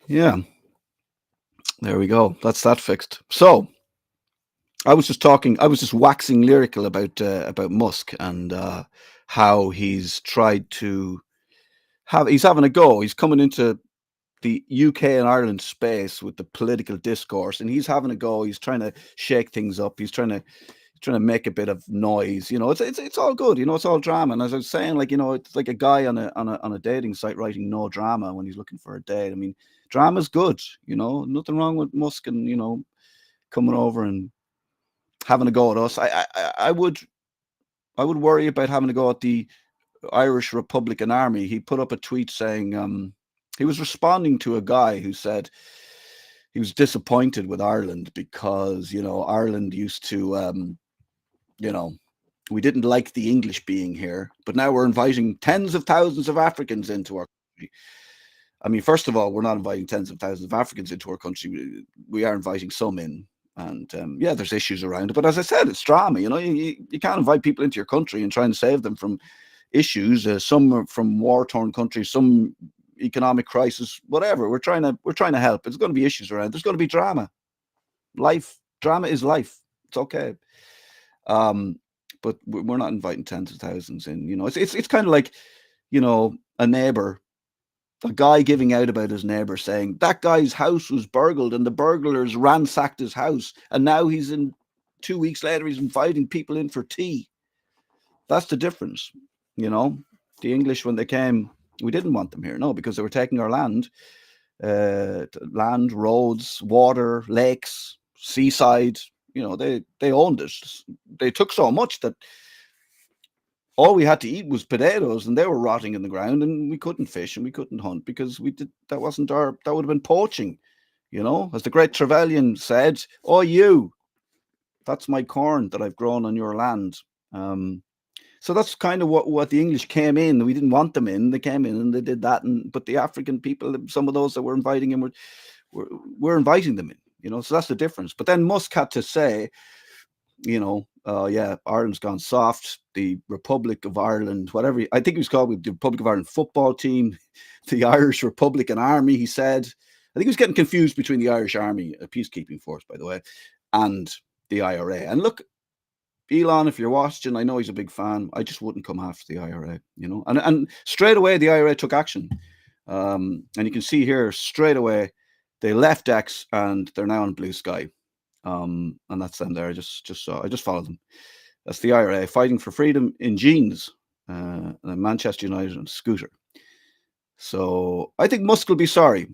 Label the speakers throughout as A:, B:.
A: Yeah, there we go. That's that fixed. So I was just waxing lyrical about Musk and how he's tried to he's having a go. He's coming into the UK and Ireland space with the political discourse, and he's having a go. He's trying to shake things up. He's trying to make a bit of noise. It's all good. It's all drama. And as I was saying, like it's like a guy on a dating site writing no drama when he's looking for a date. I mean, drama's good. Nothing wrong with Musk and coming over and having a go at us. I would worry about having to go at the Irish Republican Army. He put up a tweet saying he was responding to a guy who said he was disappointed with Ireland because Ireland used to you know we didn't like the English being here, but now we're inviting tens of thousands of Africans into our country. I mean, first of all, we're not inviting tens of thousands of Africans into our country. We are inviting some in, and yeah, there's issues around it. But as I said, it's drama. You can't invite people into your country and try and save them from issues. Some are from war-torn countries, some economic crisis, whatever. We're trying to help. There's going to be issues around. There's going to be drama. Drama is life. It's okay. Um, but we're not inviting tens of thousands in. It's kind of like a neighbor, a guy giving out about his neighbor saying that guy's house was burgled and the burglars ransacked his house, and now he's in 2 weeks later he's inviting people in for tea. That's the difference. You know, the English, when they came, we didn't want them here, no, because they were taking our land, roads, water, lakes, seaside. They owned it. They took so much that all we had to eat was potatoes, and they were rotting in the ground, and we couldn't fish and we couldn't hunt because we did that wasn't our that would have been poaching. As the great Trevelyan said, "Oh, that's my corn that I've grown on your land." So that's kind of what the English came in. We didn't want them in. They came in and they did that. But the African people, some of those that were inviting him, were inviting them in. So that's the difference. But then Musk had to say, yeah, Ireland's gone soft. The Republic of Ireland, whatever I think he was called, the Republic of Ireland football team, the Irish Republican Army. He said, I think he was getting confused between the Irish Army, a peacekeeping force, by the way, and the IRA. And look, Elon, if you're watching, I know he's a big fan. I just wouldn't come after the IRA, and straight away the IRA took action, and you can see here straight away they left X and they're now on Blue Sky, and that's them there. I just followed them. That's the IRA fighting for freedom in jeans, and Manchester United on scooter. So I think Musk will be sorry.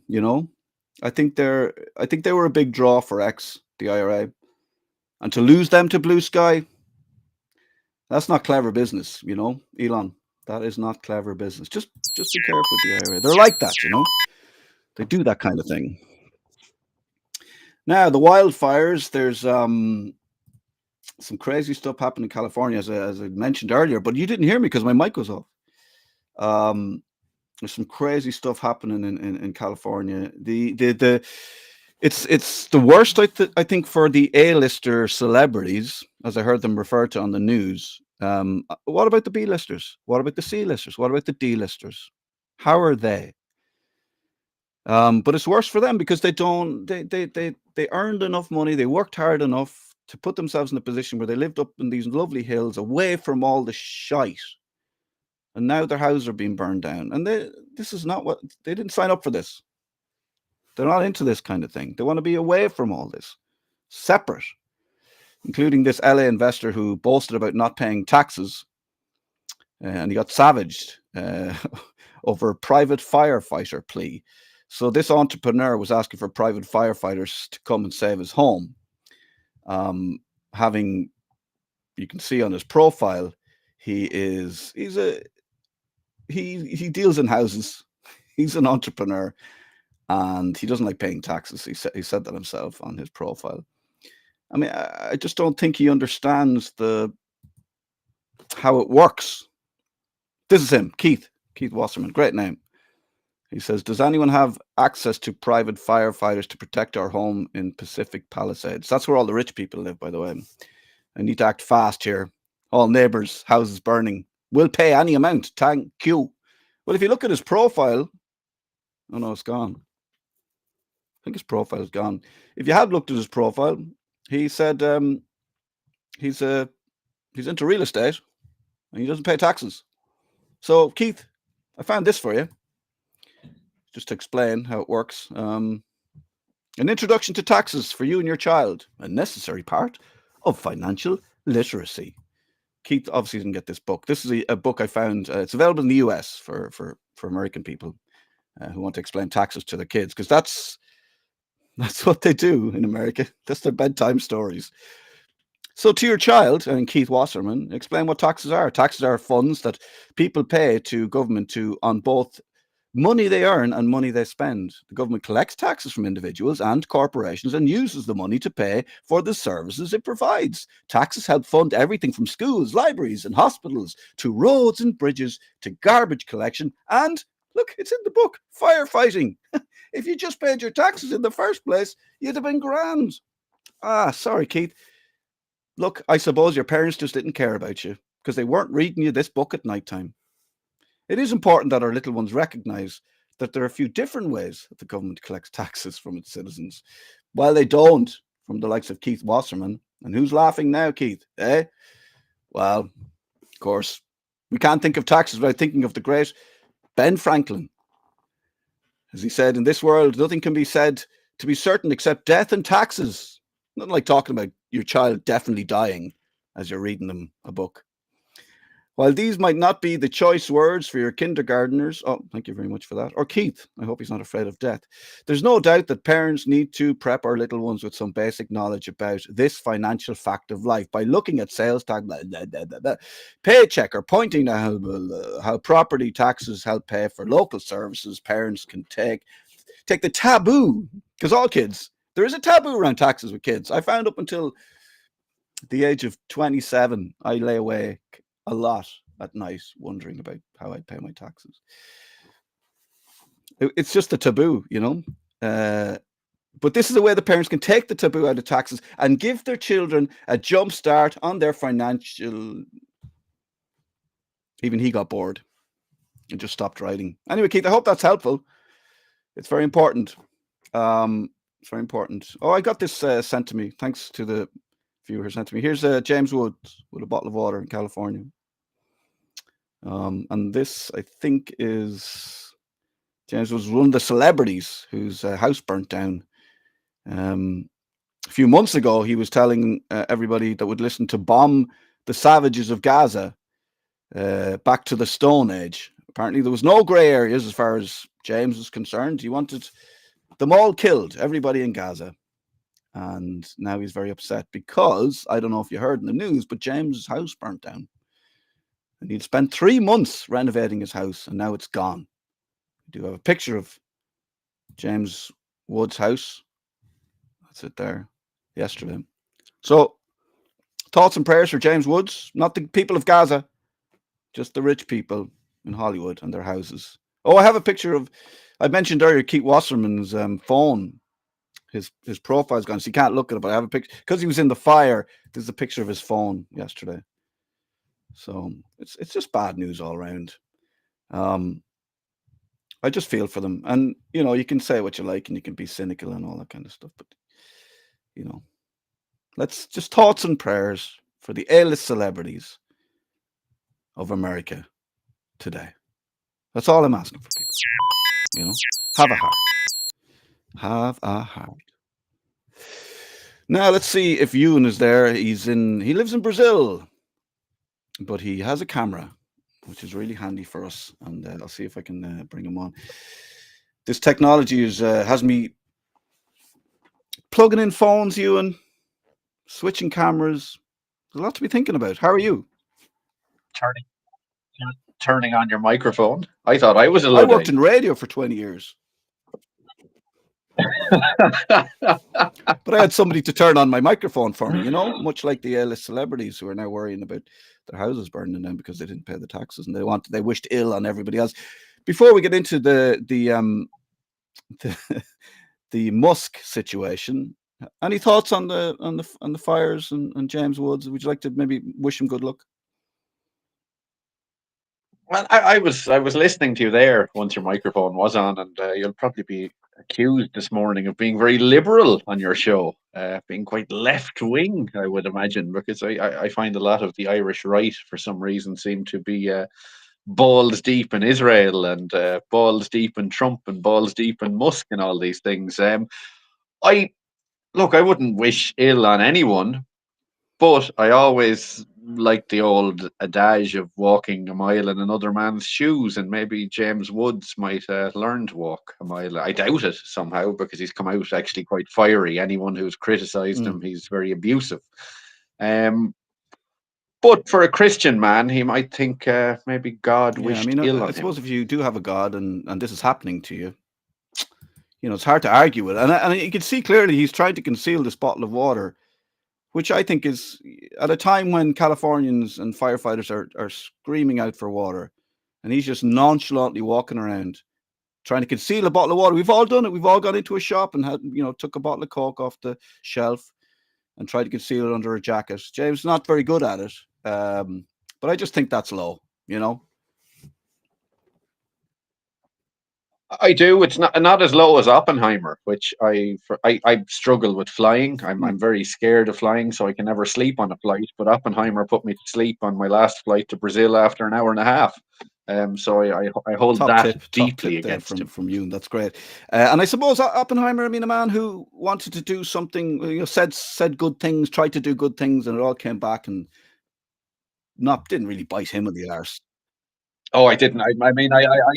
A: I think they were a big draw for X, the IRA, and to lose them to Blue Sky. That's not clever business, Elon. That is not clever business. Just be careful with the IRA. They're like that. They do that kind of thing. Now the wildfires. There's some crazy stuff happened in California, as I mentioned earlier. But you didn't hear me because my mic was off. There's some crazy stuff happening in California. It's the worst, I think, for the A-lister celebrities, as I heard them referred to on the news. What about the B-listers? What about the C-listers? What about the D-listers? How are they? But it's worse for them because they earned enough money, they worked hard enough to put themselves in a position where they lived up in these lovely hills away from all the shite. And now their houses are being burned down. And this is not what they didn't sign up for this. They're not into this kind of thing. They want to be away from all this, separate, including this LA investor who boasted about not paying taxes, and he got savaged over a private firefighter plea. So this entrepreneur was asking for private firefighters to come and save his home. You can see on his profile, he deals in houses. He's an entrepreneur, and he doesn't like paying taxes. He said that himself on his profile. I mean, I just don't think he understands how it works. This is him, Keith Wasserman, great name. He says, does anyone have access to private firefighters to protect our home in Pacific Palisades? That's where all the rich people live, by the way. I need to act fast here. All neighbors, houses burning. We'll pay any amount. Thank you. Well, if you look at his profile, oh no, it's gone. think his profile's gone. If you have looked at his profile, he said he's into real estate and he doesn't pay taxes. So, Keith, I found this for you, just to explain how it works. An introduction to taxes for you and your child, a necessary part of financial literacy. Keith obviously didn't get this book. This is a book I found. It's available in the US for American people who want to explain taxes to their kids, because that's what they do in America. That's their bedtime stories. So to your child, and Keith Wasserman, explain what taxes are. Taxes are funds that people pay to government on both money they earn and money they spend. The government collects taxes from individuals and corporations and uses the money to pay for the services it provides. Taxes help fund everything from schools, libraries, and hospitals to roads and bridges to garbage collection and, look, it's in the book, firefighting. If you just paid your taxes in the first place, you'd have been grand. Sorry, Keith. Look, I suppose your parents just didn't care about you because they weren't reading you this book at night time. It is important that our little ones recognise that there are a few different ways that the government collects taxes from its citizens, while they don't from the likes of Keith Wasserman. And who's laughing now, Keith? Eh? Well, of course, we can't think of taxes without thinking of the great Ben Franklin. As he said, in this world, nothing can be said to be certain except death and taxes. Not like talking about your child definitely dying as you're reading them a book. While these might not be the choice words for your kindergarteners, oh, thank you very much for that, or Keith, I hope he's not afraid of death, there's no doubt that parents need to prep our little ones with some basic knowledge about this financial fact of life by looking at sales tax, paycheck, or pointing to how property taxes help pay for local services. Parents can take the taboo, because all kids, there is a taboo around taxes with kids. I found up until the age of 27, I lay awake a lot at night wondering about how I'd pay my taxes. It's just a taboo, you know. But this is a way the parents can take the taboo out of taxes and give their children a jump start on their financial. Even he got bored and just stopped writing. Anyway, Keith, I hope that's helpful. It's very important. It's very important. Oh, I got this sent to me. Thanks to the viewer who sent to me. Here's James Woods with a bottle of water in California. And this, I think, is James was one of the celebrities whose house burnt down. A few months ago, he was telling everybody that would listen to bomb the savages of Gaza back to the Stone Age. Apparently, there was no grey areas as far as James was concerned. He wanted them all killed, everybody in Gaza. And now he's very upset because, I don't know if you heard in the news, but James' house burnt down. And he'd spent 3 months renovating his house, and now it's gone. We do have a picture of James Wood's house. That's it there, yesterday. So, thoughts and prayers for James Woods, not the people of Gaza, just the rich people in Hollywood and their houses. Oh, I have a picture of, I mentioned earlier, Keith Wasserman's phone. His profile's gone, so you can't look at it, but I have a picture, because he was in the fire, there's a picture of his phone yesterday. So it's just bad news all around. I just feel for them. And, you know, you can say what you like and you can be cynical and all that kind of stuff. But, you know, let's just thoughts and prayers for the A-list celebrities of America today. That's all I'm asking for people. You know, have a heart. Have a heart. Now, let's see if Ewan is there. He lives in Brazil, but he has a camera, which is really handy for us. And I'll see if I can bring him on. This technology has me plugging in phones, Ewan, switching cameras. There's a lot to be thinking about. How are you?
B: Turning on your microphone. I thought I was a
A: I worked in radio for 20 years. But I had somebody to turn on my microphone for me, you know, much like the A-list celebrities who are now worrying about their houses burning down because they didn't pay the taxes and they wished ill on everybody else. Before we get into the Musk situation, any thoughts on the fires and James Woods? Would you like to maybe wish him good luck?
B: Well, I was listening to you there once your microphone was on, and you'll probably be accused this morning of being very liberal on your show, being quite left wing, I would imagine, because I find a lot of the Irish right, for some reason, seem to be balls deep in Israel and balls deep in Trump and balls deep in Musk and all these things. I Look, I wouldn't wish ill on anyone, but I always like the old adage of walking a mile in another man's shoes, and maybe James Woods might learn to walk a mile. I doubt it somehow, because he's come out actually quite fiery. Anyone who's criticised him, he's very abusive. But for a Christian man, he might think maybe God wished ill on
A: I
B: him.
A: suppose if you do have a God and this is happening to you, it's hard to argue with. And you can see clearly he's trying to conceal this bottle of water, which I think is at a time when Californians and firefighters are screaming out for water, and he's just nonchalantly walking around trying to conceal a bottle of water. We've all done it. We've all gone into a shop and took a bottle of Coke off the shelf and tried to conceal it under a jacket. James is not very good at it, but I just think that's low.
B: I do. It's not as low as Oppenheimer, which I struggle with flying. I'm very scared of flying, so I can never sleep on a flight. But Oppenheimer put me to sleep on my last flight to Brazil after an hour and a half. So I hold that deeply against him.
A: From you, and that's great. And I suppose Oppenheimer, a man who wanted to do something, said good things, tried to do good things, and it all came back and didn't really bite him in the arse.
B: Oh, I didn't. I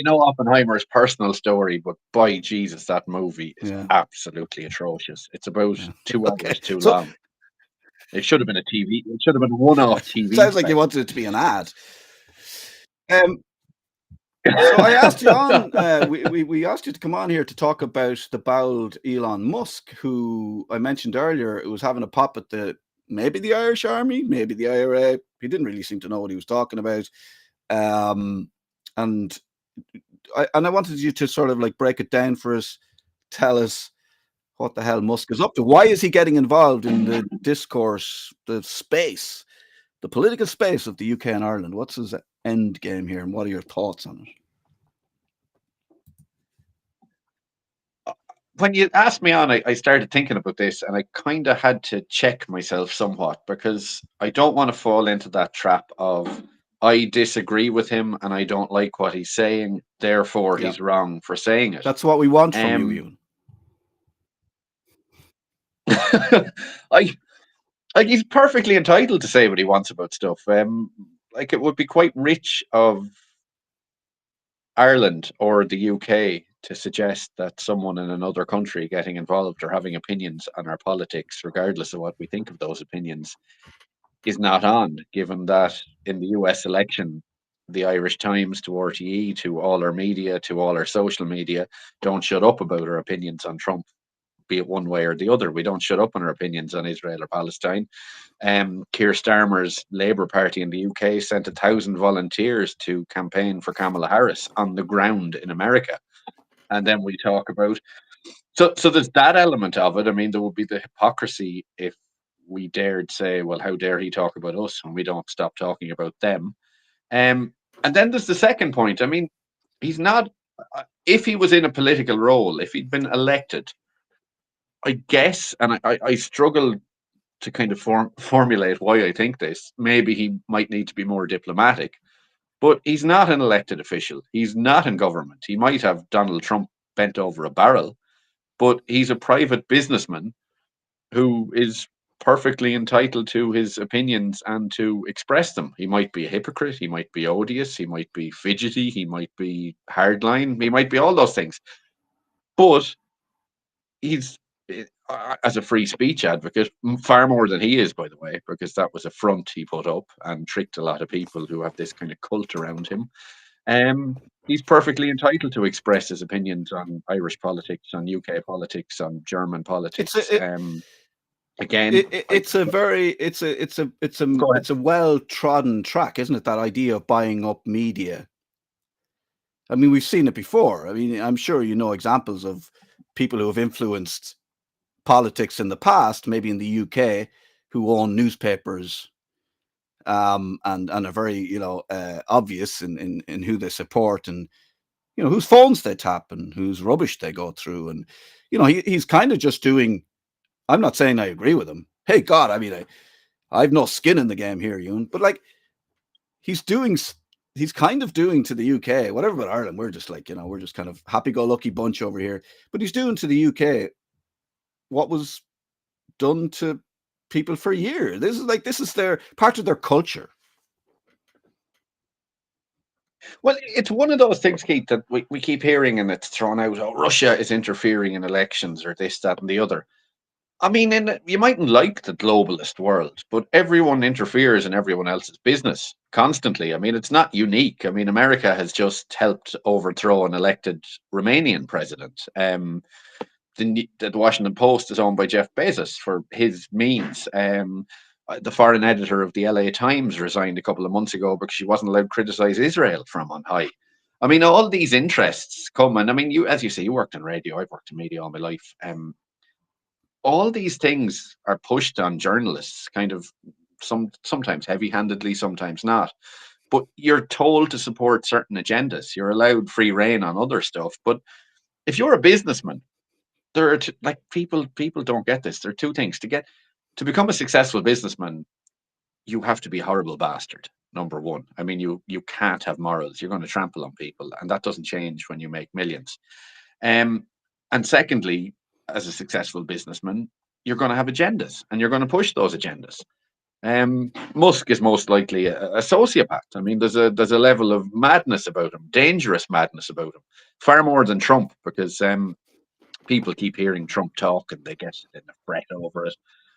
B: know Oppenheimer's personal story, but by Jesus, that movie is absolutely atrocious. It's about 2 hours too long. It should have been a TV. It should have been a one-off TV.
A: Sounds like you wanted it to be an ad. So I asked you on. We asked you to come on here to talk about the bowled Elon Musk, who I mentioned earlier, was having a pop at maybe the Irish Army, maybe the IRA. He didn't really seem to know what he was talking about. And I wanted you to sort of like break it down for us, tell us what the hell Musk is up to. Why is he getting involved in the discourse, the political space of the UK and Ireland? What's his end game here, and what are your thoughts on
B: it? When you asked me on, I started thinking about this, and I kind of had to check myself somewhat, because I don't want to fall into that trap of I disagree with him and I don't like what he's saying, therefore he's wrong for saying it.
A: That's what we want from you,
B: Ewan. He's perfectly entitled to say what he wants about stuff. It would be quite rich of Ireland or the UK to suggest that someone in another country getting involved or having opinions on our politics, regardless of what we think of those opinions, is not on, given that in the US election, the Irish Times to RTE, to all our media, to all our social media, don't shut up about our opinions on Trump, be it one way or the other. We don't shut up on our opinions on Israel or Palestine. Keir Starmer's Labour Party in the UK sent 1,000 volunteers to campaign for Kamala Harris on the ground in America. And then we talk about... So there's that element of it. There would be the hypocrisy if we dared say, well, how dare he talk about us when we don't stop talking about them. And then there's the second point. He's not... If he was in a political role, if he'd been elected, I guess, and I struggle to kind of formulate why I think this, maybe he might need to be more diplomatic, but he's not an elected official. He's not in government. He might have Donald Trump bent over a barrel, but he's a private businessman who is perfectly entitled to his opinions and to express them. He might be a hypocrite. He might be odious. He might be fidgety. He might be hardline. He might be all those things. But he's, as a free speech advocate, far more than he is, by the way, because that was a front he put up and tricked a lot of people who have this kind of cult around him. He's perfectly entitled to express his opinions on Irish politics, on UK politics, on German politics. Again,
A: it's a well-trodden track, isn't it? That idea of buying up media. We've seen it before. I'm sure you know examples of people who have influenced politics in the past, maybe in the UK, who own newspapers, and are very, obvious in who they support, and whose phones they tap and whose rubbish they go through. And, he's kind of just doing, I'm not saying I agree with him. Hey, God, I mean, I've no skin in the game here, Ewan, but like he's kind of doing to the UK, whatever about Ireland, we're just like, we're just kind of happy-go-lucky bunch over here. But he's doing to the UK what was done to people for years. This is their part of their culture.
B: Well, it's one of those things, Keith, that we keep hearing and it's thrown out, oh, Russia is interfering in elections or this, that, and the other. I mean, you mightn't like the globalist world, but everyone interferes in everyone else's business constantly. I mean, it's not unique. I mean, America has just helped overthrow an elected Romanian president. The Washington Post is owned by Jeff Bezos for his means. The foreign editor of the LA Times resigned a couple of months ago because she wasn't allowed to criticize Israel from on high. I mean, all these interests come, and I mean, as you say, you worked in radio. I've worked in media all my life. All these things are pushed on journalists, kind of sometimes heavy-handedly, sometimes not. But you're told to support certain agendas. You're allowed free rein on other stuff. But if you're a businessman, there are people don't get this. There are two things to become a successful businessman. You have to be a horrible bastard. Number one, I mean, you can't have morals. You're going to trample on people, and that doesn't change when you make millions. And secondly, as a successful businessman, you're going to have agendas, and you're going to push those agendas. Musk is most likely a sociopath. I mean, there's a level of madness about him, dangerous madness about him, far more than Trump, because people keep hearing Trump talk and they get in a fret over it.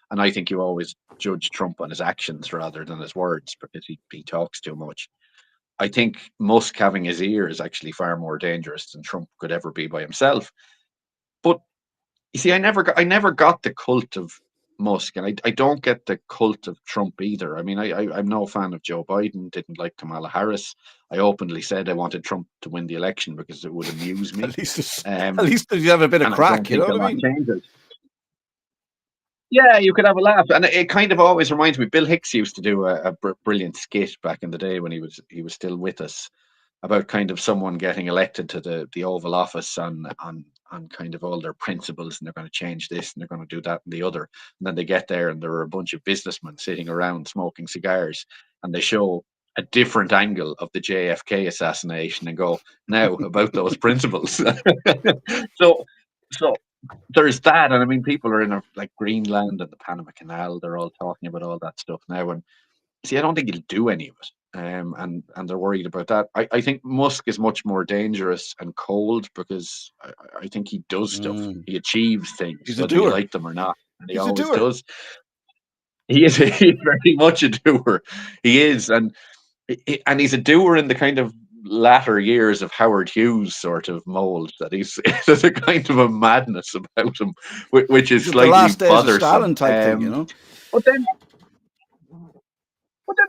B: And I think you always judge Trump on his actions rather than his words because he talks too much. I think Musk having his ear is actually far more dangerous than Trump could ever be by himself. But you see, I never got the cult of Musk, and I don't get the cult of Trump either. I mean, I'm no fan of Joe Biden, didn't like Kamala Harris. I openly said I wanted Trump to win the election because it would amuse me.
A: At least you have a bit of crack, you know what I mean?
B: Changes. Yeah, you could have a laugh, and it kind of always reminds me. Bill Hicks used to do a brilliant skit back in the day when he was still with us, about kind of someone getting elected to the Oval Office on kind of all their principles, and they're going to change this and they're going to do that and the other, and then they get there and there are a bunch of businessmen sitting around smoking cigars, and they show a different angle of the JFK assassination and go, now about those principles. so there's that, and I mean, people are in like Greenland and the Panama Canal. They're all talking about all that stuff now, and see, I don't think he'll do any of it. And they're worried about that. I think Musk is much more dangerous and cold because I think he does stuff. He achieves things, whether you like them or not, and he always does. He's very much a doer. He is, and he's a doer in the kind of latter years of Howard Hughes sort of mold. That there's a kind of a madness about him, which is slightly
A: the last days
B: bothersome.
A: Of Stalin type thing, you know.
B: But then,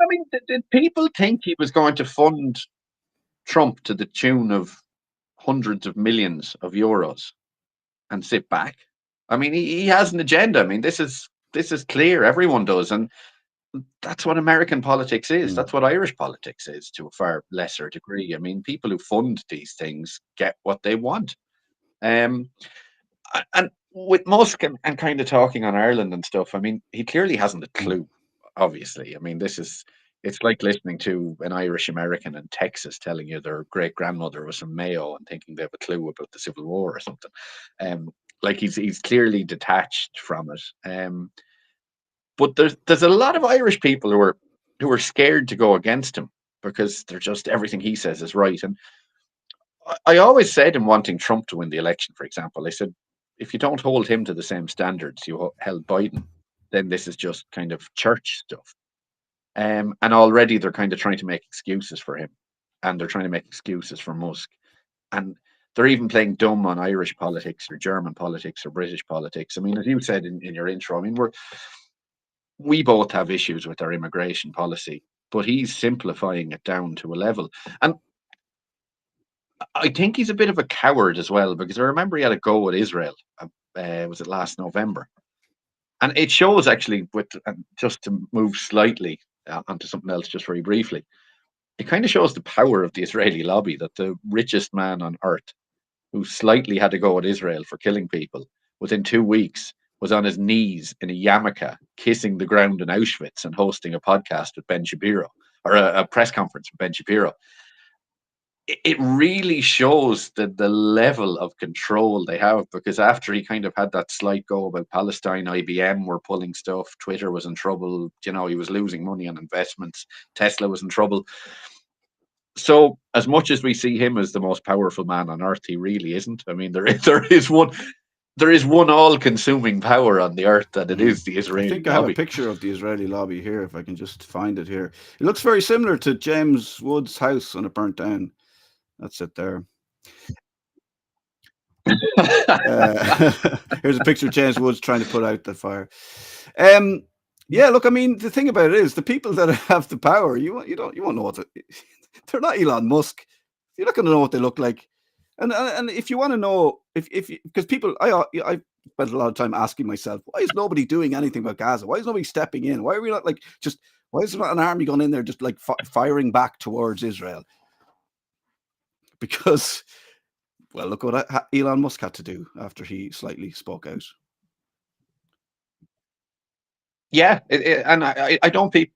B: I mean, did people think he was going to fund Trump to the tune of hundreds of millions of euros and sit back? I mean, he has an agenda. I mean, this is clear. Everyone does, and that's what American politics is. That's what Irish politics is to a far lesser degree. I mean, people who fund these things get what they want. And with Musk and kind of talking on Ireland and stuff, I mean, he clearly hasn't a clue, obviously. I mean, it's like listening to an Irish American in Texas telling you their great grandmother was from Mayo and thinking they have a clue about the Civil War or something. Like he's clearly detached from it. But there's a lot of Irish people who are scared to go against him because they're just everything he says is right. And I always said in wanting Trump to win the election, for example, I said, if you don't hold him to the same standards you held Biden, then this is just kind of church stuff. And already they're kind of trying to make excuses for him, and they're trying to make excuses for Musk, and they're even playing dumb on Irish politics or German politics or British politics. I mean, as you said in your intro, I mean, we both have issues with our immigration policy, but he's simplifying it down to a level. And I think he's a bit of a coward as well, because I remember he had a go at Israel. Was it last November? And it shows actually, with just to move slightly onto something else, just very briefly. it kind of shows the power of the Israeli lobby, that the richest man on earth, who slightly had to go at Israel for killing people, within 2 weeks was on his knees in a yarmulke, kissing the ground in Auschwitz and hosting a podcast with Ben Shapiro, or a press conference with Ben Shapiro. It really shows the level of control they have, because after he kind of had that slight go about Palestine, IBM were pulling stuff, Twitter was in trouble, he was losing money on investments, Tesla was in trouble. So as much as we see him as the most powerful man on earth, he really isn't. I mean, there is one all-consuming power on the earth, and it is the Israeli lobby.
A: I think I have a picture of the Israeli lobby here, if I can just find it here. It looks very similar to James Wood's house when it burnt down. That's it there. Here's a picture of James Woods trying to put out the fire. Yeah, look, I mean, the thing about it is the people that have the power, you won't know what they're not Elon Musk. You're not going to know what they look like. And if you want to know, because people, I spent a lot of time asking myself, why is nobody doing anything about Gaza? Why is nobody stepping in? Why are we not why is there not an army going in there just like firing back towards Israel? Because, well, look what Elon Musk had to do after he slightly spoke out.
B: Yeah, and I don't think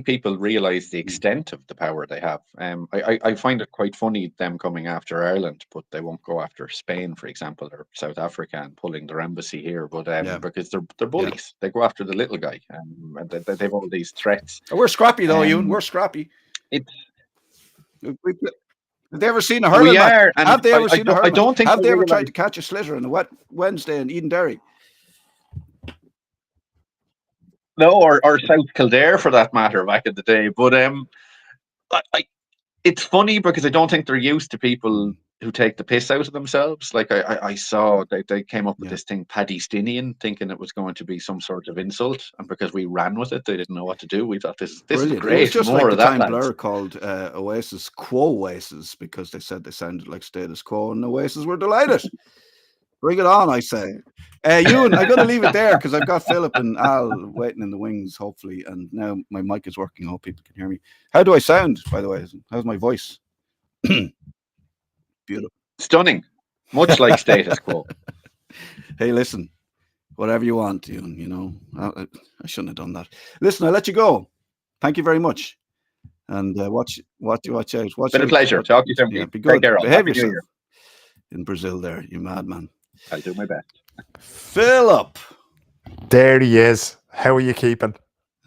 B: people realize the extent of the power they have. I find it quite funny them coming after Ireland, but they won't go after Spain, for example, or South Africa and pulling their embassy here. But because they're bullies, they go after the little guy, and they have all these threats.
A: We're scrappy though, Ewan. We're scrappy. Have they ever seen a hurling match? Have they ever seen a hurling match? I don't think. Have they ever tried to catch a slitter on a wet Wednesday in Edenderry?
B: No, or South Kildare for that matter back in the day. But it's funny because I don't think they're used to people who take the piss out of themselves. Like I saw they came up with this thing, Palestinian, thinking it was going to be some sort of insult, and because we ran with it, they didn't know what to do. We thought this is great.
A: It was just
B: more
A: like
B: of
A: the
B: that.
A: Time Blur called Oasis Quo Oasis because they said they sounded like Status Quo, and Oasis were delighted. Bring it on, I say. Ewan, I'm going to leave it there because I've got Philip and Al waiting in the wings, hopefully, and now my mic is working. I hope people can hear me. How do I sound, by the way? How's my voice? Beautiful.
B: Stunning. Much like Status Quo.
A: Hey, listen, whatever you want, Ewan, I shouldn't have done that. Listen, I'll let you go. Thank you very much. And watch out.
B: Been a pleasure. Talk to you soon.
A: Yeah, be good. Behave yourself in Brazil there, you madman.
B: I'll do my best.
A: Philip.
C: There he is. How are you keeping?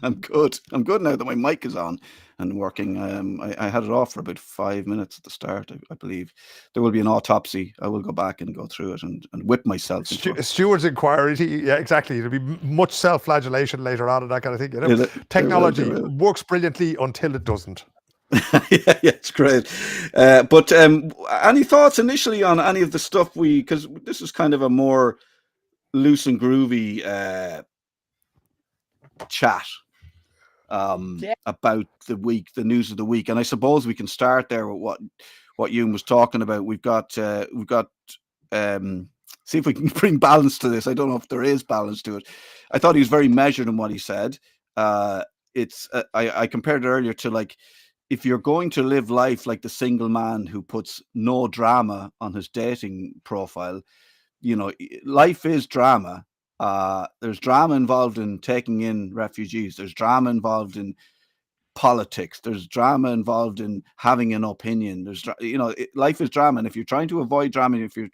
A: I'm good. I'm good now that my mic is on and working. I had it off for about 5 minutes at the start, I believe. There will be an autopsy. I will go back and go through it and whip myself.
C: Steward's inquiry. Yeah, exactly. There'll be much self-flagellation later on and that kind of thing. Technology works brilliantly until it doesn't.
A: yeah, it's great. But any thoughts initially on any of the stuff because this is kind of a more loose and groovy chat about the week, the news of the week, and I suppose we can start there with what Ewan was talking about. We've got see if we can bring balance to this. I don't know if there is balance to it. I thought he was very measured in what he said. I compared it earlier to like, if you're going to live life like the single man who puts no drama on his dating profile, life is drama. There's drama involved in taking in refugees. There's drama involved in politics. There's drama involved in having an opinion. Life is drama. And if you're trying to avoid drama, if you're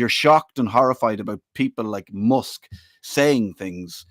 A: shocked and horrified about people like Musk saying things,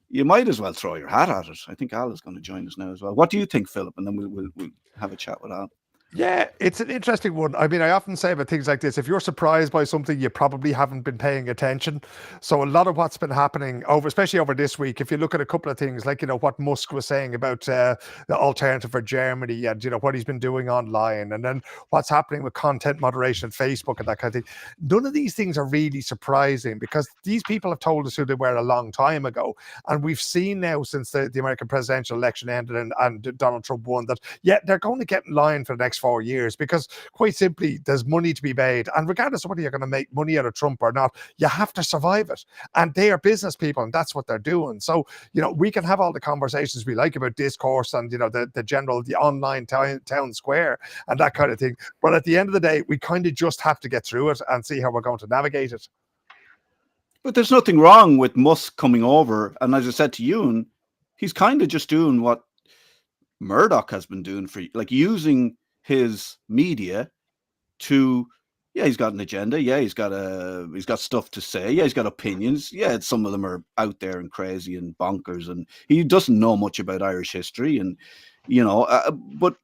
A: you might as well throw your hat at it. I think Al is going to join us now as well. What do you think, Philip? And then we'll have a chat with Al.
C: Yeah, it's an interesting one. I mean, I often say about things like this, if you're surprised by something, you probably haven't been paying attention. So a lot of what's been happening especially over this week, if you look at a couple of things like, what Musk was saying about the alternative for Germany and, what he's been doing online, and then what's happening with content moderation, Facebook and that kind of thing. None of these things are really surprising because these people have told us who they were a long time ago. And we've seen now since the American presidential election ended and Donald Trump won that, they're going to get in line for the next next 4 years, because quite simply, there's money to be made. And regardless of whether you're going to make money out of Trump or not, you have to survive it. And they are business people, and that's what they're doing. So, we can have all the conversations we like about discourse and, the online town square and that kind of thing. But at the end of the day, we kind of just have to get through it and see how we're going to navigate it.
A: But there's nothing wrong with Musk coming over. And as I said to Ewan, he's kind of just doing what Murdoch has been doing using his media to, he's got an agenda. Yeah, he's got stuff to say. Yeah, he's got opinions. Yeah, some of them are out there and crazy and bonkers. And he doesn't know much about Irish history. And, but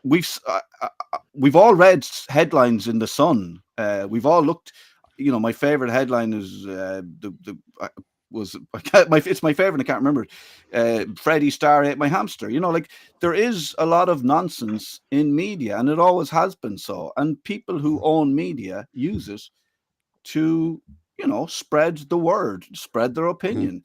A: we've all read headlines in the Sun. We've all looked. My favorite headline is it's my favorite. I can't remember. Freddie Starr ate my hamster. There is a lot of nonsense in media, and it always has been so. And people who own media use it to, spread the word, spread their opinion.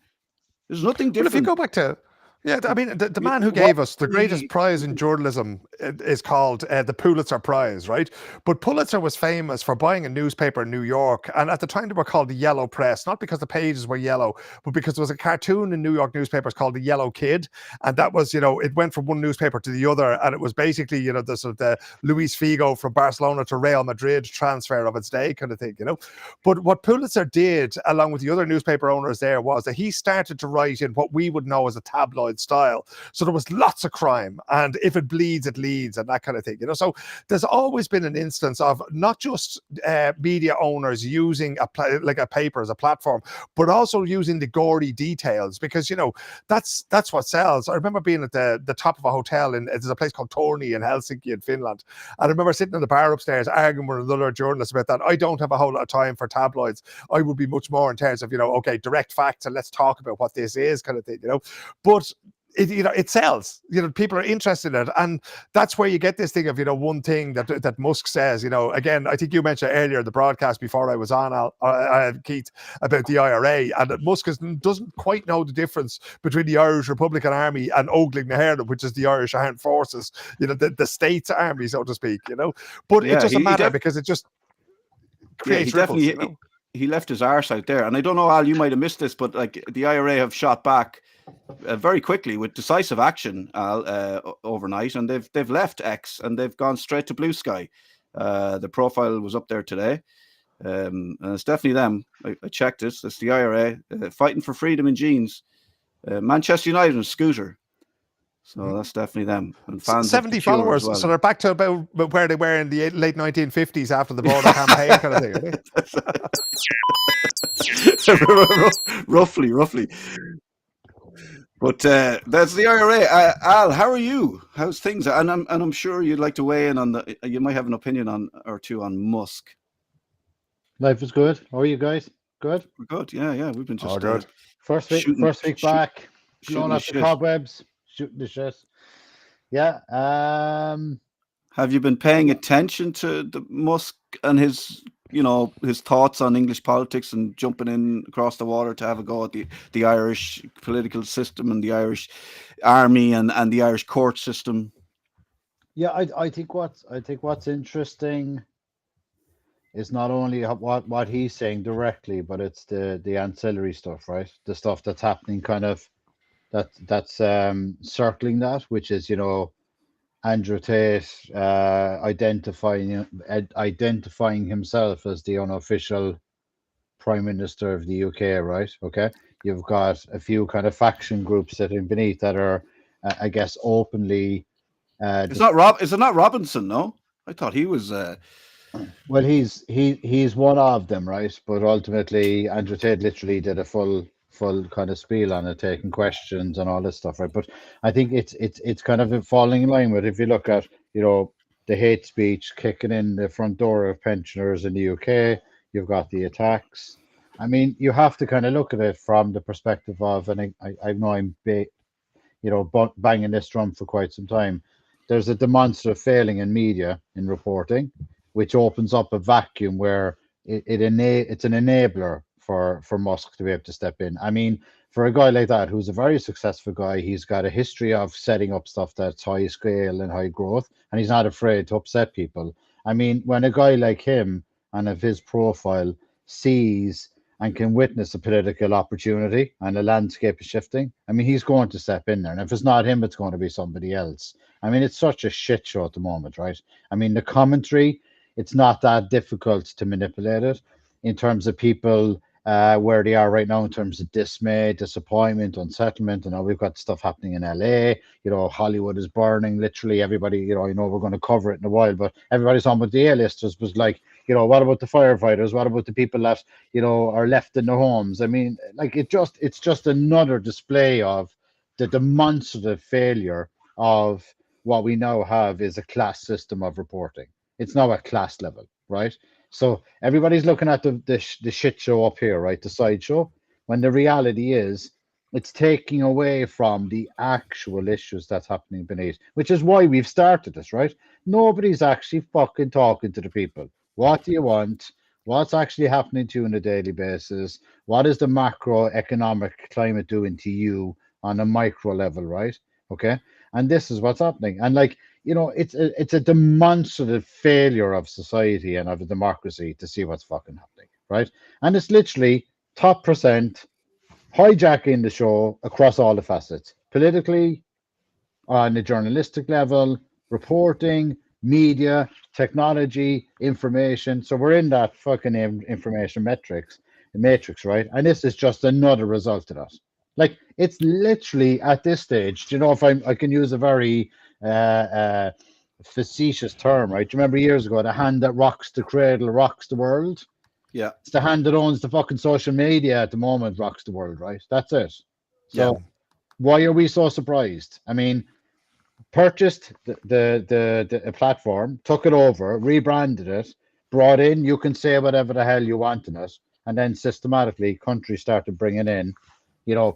A: There's nothing different.
C: But if you go back to the man who gave us the greatest prize in journalism is called the Pulitzer Prize, right? But Pulitzer was famous for buying a newspaper in New York, and at the time they were called the Yellow Press, not because the pages were yellow, but because there was a cartoon in New York newspapers called the Yellow Kid, and that was, it went from one newspaper to the other, and it was basically, the sort of the Luis Figo from Barcelona to Real Madrid transfer of its day kind of thing, But what Pulitzer did, along with the other newspaper owners there, was that he started to write in what we would know as a tabloid style. So there was lots of crime, and if it bleeds, it leads, and that kind of thing. So there's always been an instance of not just media owners using a paper as a platform, but also using the gory details, because that's what sells. I remember being at the top of a hotel there's a place called Torni in Helsinki in Finland, and I remember sitting in the bar upstairs arguing with another journalist about that. I don't have a whole lot of time for tabloids. I would be much more in terms of okay, direct facts, and let's talk about what this is kind of thing. But it sells. People are interested in it, and that's where you get this thing of one thing that Musk says. Again, I think you mentioned earlier the broadcast before I was on, Keith, about the IRA, and that Musk doesn't quite know the difference between the Irish Republican Army and Óglaigh na HÉireann, which is the Irish Armed Forces. The state's army, so to speak. But it doesn't matter because it just creates ripples.
A: He left his arse out there, and I don't know, Al, you might have missed this, but the IRA have shot back very quickly with decisive action overnight, and they've left X and they've gone straight to Blue Sky. The profile was up there today, and it's definitely them. I checked it. It's the IRA fighting for freedom in jeans. Manchester United and scooter. So that's definitely them. And fans
C: 70 followers, well. So they're back to about where they were in the late 1950s after the border campaign kind
A: of thing. Roughly. But that's the IRA. Al, how are you? How's things? And I'm sure you'd like to weigh in on you might have an opinion or two on Musk.
D: Life is good. How are you guys? Good?
A: We're good. Yeah. We've been just
C: good.
D: First week back, blowing up the cobwebs. Shooting the shit. Yeah.
A: Have you been paying attention to the Musk and his thoughts on English politics and jumping in across the water to have a go at the Irish political system and the Irish army and the Irish court system?
D: Yeah, I think what's interesting is not only what he's saying directly, but it's the ancillary stuff, right? The stuff that's happening kind of that's circling that, which is Andrew Tate identifying himself as the unofficial Prime Minister of the UK, right? Okay, you've got a few kind of faction groups sitting beneath that are, I guess, openly.
A: Is it not Robinson? No, I thought he was.
D: Well, he's one of them, right? But ultimately, Andrew Tate literally did a full kind of spiel on it, taking questions and all this stuff, right? But I think it's kind of falling in line with, if you look at the hate speech kicking in the front door of pensioners in the UK, you've got the attacks. I mean, you have to kind of look at it from the perspective of, and I know I'm banging this drum for quite some time. There's a demonstrative failing in media in reporting, which opens up a vacuum where it's an enabler for Musk to be able to step in. I mean, for a guy like that, who's a very successful guy, he's got a history of setting up stuff that's high scale and high growth, and he's not afraid to upset people. I mean, when a guy like him and of his profile sees and can witness a political opportunity and the landscape is shifting, I mean, he's going to step in there. And if it's not him, it's going to be somebody else. I mean, it's such a shit show at the moment, right? I mean, the commentary, it's not that difficult to manipulate it in terms of people where they are right now in terms of dismay, disappointment, unsettlement. We've got stuff happening in LA. Hollywood is burning. Literally everybody, we're going to cover it in a while, but everybody's on with the A-listers was like, what about the firefighters? What about the people that, are left in their homes? I mean, like it's just another display of the demonstrative failure of what we now have is a class system of reporting. It's now a class level, right? So everybody's looking at the shit show up here, right? The sideshow, when the reality is it's taking away from the actual issues that's happening beneath, which is why we've started this, right? Nobody's actually fucking talking to the people. What do you want? What's actually happening to you on a daily basis? What is the macroeconomic climate doing to you on a micro level, right? Okay. And this is what's happening. And it's a demonstrative failure of society and of a democracy to see what's fucking happening, right? And it's literally top percent hijacking the show across all the facets, politically, on the journalistic level, reporting, media, technology, information. So we're in that fucking information matrix, right? And this is just another result of that. Like, it's literally at this stage, if I can use a very facetious term, right? Do you remember years ago, the hand that rocks the cradle rocks the world?
A: Yeah.
D: It's the hand that owns the fucking social media at the moment rocks the world, right? That's it. So why are we so surprised? I mean, purchased the platform, took it over, rebranded it, brought in, you can say whatever the hell you want in it, and then systematically countries started bringing in,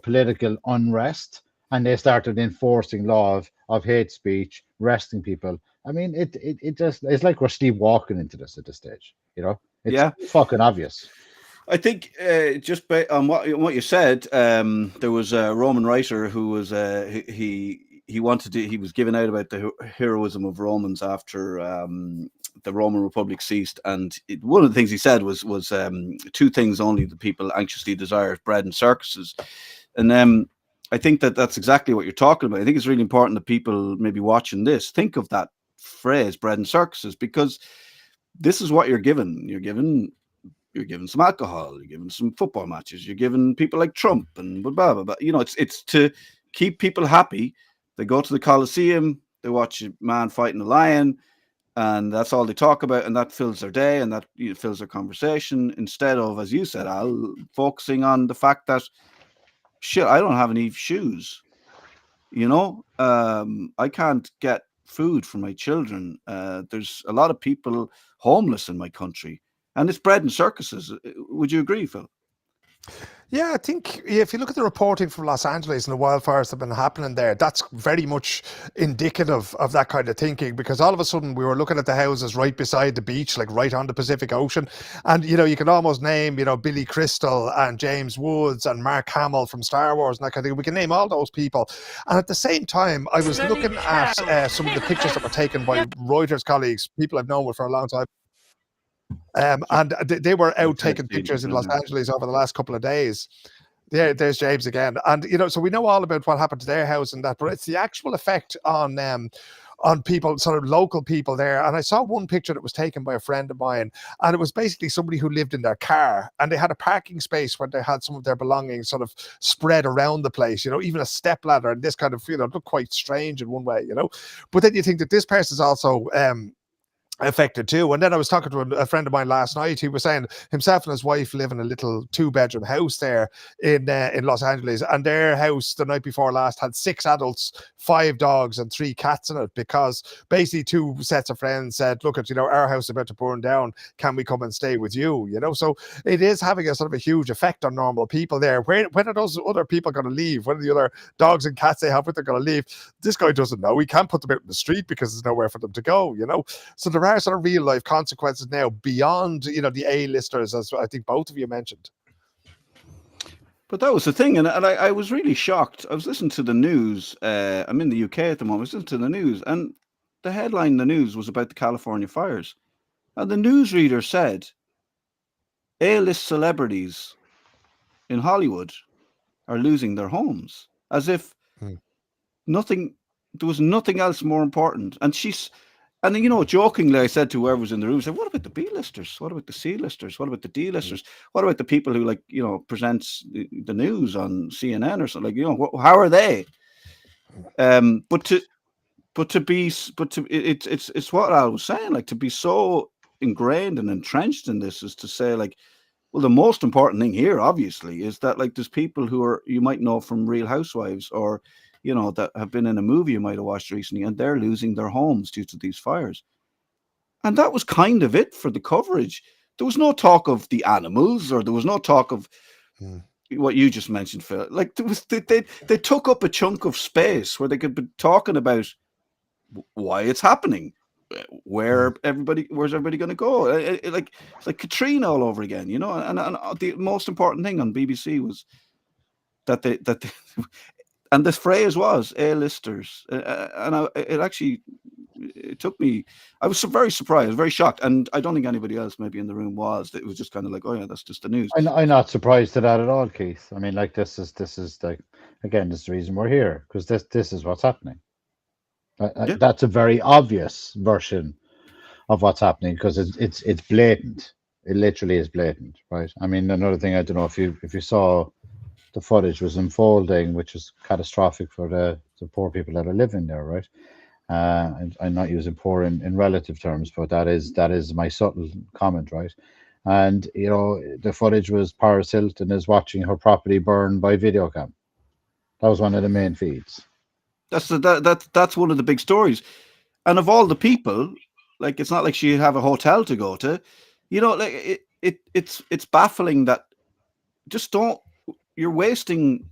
D: political unrest, and they started enforcing law of hate speech, arresting people. I mean, it's like we're sleepwalking into this at this stage. It's fucking obvious.
A: I think just on what you said, there was a Roman writer who was he was giving out about the heroism of Romans after the Roman Republic ceased, and one of the things he said was two things only the people anxiously desire: bread and circuses. And I think that's exactly what you're talking about. I think it's really important that people maybe watching this think of that phrase, bread and circuses, because this is what you're given. You're given some alcohol, you're given some football matches, you're given people like Trump and blah, blah, blah. It's to keep people happy. They go to the Coliseum, they watch a man fighting a lion, and that's all they talk about, and that fills their day, and that fills their conversation, instead of, as you said, Al, focusing on the fact that, shit, I don't have any shoes. I can't get food for my children. There's a lot of people homeless in my country, and it's bread and circuses. Would you agree, Phil?
C: Yeah, I think if you look at the reporting from Los Angeles and the wildfires that have been happening there, that's very much indicative of that kind of thinking, because all of a sudden we were looking at the houses right beside the beach, like right on the Pacific Ocean. And, you can almost name, Billy Crystal and James Woods and Mark Hamill from Star Wars and that kind of thing. We can name all those people. And at the same time, I was looking at some of the pictures that were taken by Reuters colleagues, people I've known with for a long time. And they were out taking pictures in Los Angeles over the last couple of days. There's James again. And, so we know all about what happened to their house and that, but it's the actual effect on people, sort of local people there. And I saw one picture that was taken by a friend of mine, and it was basically somebody who lived in their car, and they had a parking space where they had some of their belongings sort of spread around the place, even a stepladder, and this kind of, looked quite strange in one way, But then you think that this person's also affected too. And then I was talking to a friend of mine last night. He was saying himself and his wife live in a little 2-bedroom house there in Los Angeles, and their house the night before last had 6 adults, 5 dogs and 3 cats in it, because basically 2 sets of friends said, look, our house is about to burn down, can we come and stay with you? So it is having a sort of a huge effect on normal people there. When are those other people going to leave? When are the other dogs and cats they have with them going to leave? This guy doesn't know. He can't put them out in the street because there's nowhere for them to go. So there are sort of real life consequences now beyond the A-listers, as I think both of you mentioned.
A: But that was the thing, and I was really shocked. I was listening to the news. I'm in the UK at the moment. I was listening to the news, and the headline in the news was about the California fires. And the newsreader said, A-list celebrities in Hollywood are losing their homes, as if there was nothing else more important. And and then, jokingly, I said to whoever was in the room, I said, what about the B-listers? What about the C-listers? What about the D-listers? What about the people who presents the news on CNN or something? How are they? It's what I was saying, to be so ingrained and entrenched in this is to say, well, the most important thing here, obviously, is that there's people who you might know from Real Housewives or that have been in a movie you might have watched recently, and they're losing their homes due to these fires. And that was kind of it for the coverage. There was no talk of the animals, or there was no talk of what you just mentioned, Phil. They took up a chunk of space where they could be talking about why it's happening, where's everybody going to go? It's like Katrina all over again, And the most important thing on BBC was that they and this phrase was A-listers, and it took me. I was very surprised, very shocked, and I don't think anybody else maybe in the room was. It was just kind of like, oh yeah, that's just the news.
D: I'm not surprised at that at all, Keith. I mean, this is like, again, this is the reason we're here, because this is what's happening. That's a very obvious version of what's happening, because it's blatant. It literally is blatant, right? I mean, another thing, I don't know if you saw the footage was unfolding, which is catastrophic for the poor people that are living there, right? And I'm not using poor in relative terms, but that is my subtle comment, right? And the footage was Paris Hilton is watching her property burn by video cam. That was one of the main feeds.
A: That's one of the big stories, and of all the people, it's not like she'd have a hotel to go to, it's baffling that just don't. You're wasting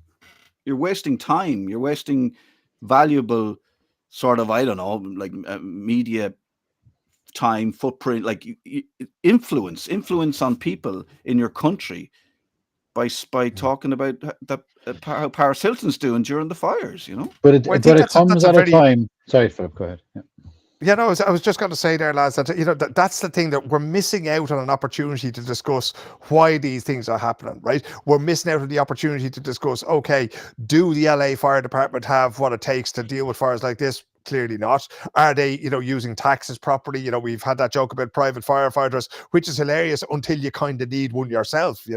A: time. You're wasting valuable sort of, I don't know, media time, footprint, influence on people in your country by talking about how Paris Hilton's doing during the fires,
D: But it comes at a time. Sorry, Philip, go ahead. Yeah.
C: Yeah, no, I was just going to say there, lads, that that's the thing, that we're missing out on an opportunity to discuss why these things are happening, right? We're missing out on the opportunity to discuss, okay, do the LA Fire Department have what it takes to deal with fires like this? Clearly not. Are they, using taxes properly? We've had that joke about private firefighters, which is hilarious until you kind of need one yourself,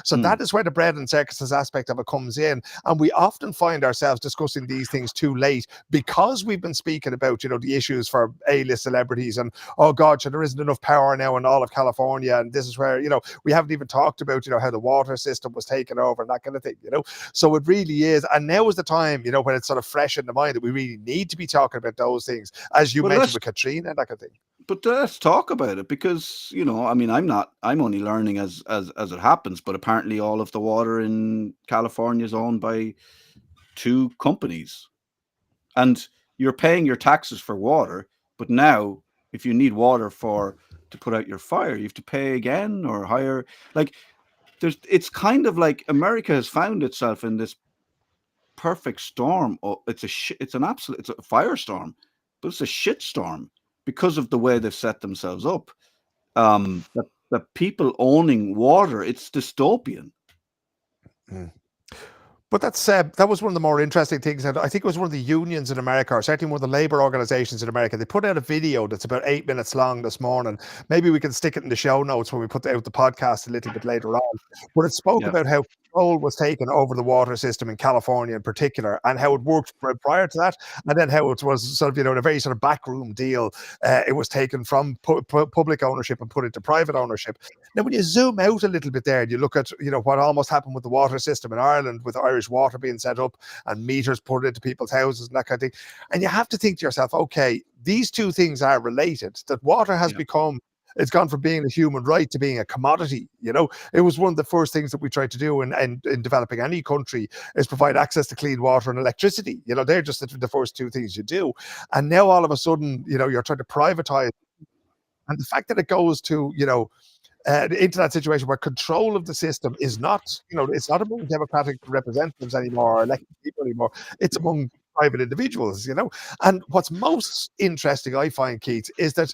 C: So that is where the bread and circuses aspect of it comes in. And we often find ourselves discussing these things too late, because we've been speaking about, the issues for A-list celebrities and, oh God, so there isn't enough power now in all of California. And this is where, we haven't even talked about, how the water system was taken over and that kind of thing, So it really is. And now is the time, when it's sort of fresh in the mind, that we really need to be talking about those things, as you mentioned with Katrina and that kind of thing.
A: But let's talk about it, because I'm only learning as it happens, but apparently all of the water in California is owned by 2 companies, and you're paying your taxes for water, but now if you need water to put out your fire, you have to pay again or higher. It's kind of like America has found itself in this perfect storm. It's a firestorm, but it's a shit storm because of the way they've set themselves up. The people owning water, it's dystopian.
C: But that was one of the more interesting things. And I think it was one of the unions in America, or certainly one of the labor organizations in America. They put out a video that's about 8 minutes long this morning. Maybe we can stick it in the show notes when we put out the podcast a little bit later on. But it spoke about how control was taken over the water system in California in particular, and how it worked prior to that, and then how it was sort of, in a very sort of backroom deal. It was taken from public ownership and put into private ownership. Now, when you zoom out a little bit there and you look at, what almost happened with the water system in Ireland, with Irish water being set up and meters put into people's houses and that kind of thing, and you have to think to yourself, okay, these two things are related, that water has become, it's gone from being a human right to being a commodity. It was one of the first things that we tried to do in developing any country, is provide access to clean water and electricity. They're just the first 2 things you do. And now all of a sudden, you're trying to privatize. And the fact that it goes to, into that situation where control of the system is not, it's not among democratic representatives anymore or elected people anymore. It's among private individuals, And what's most interesting, I find, Keith, is that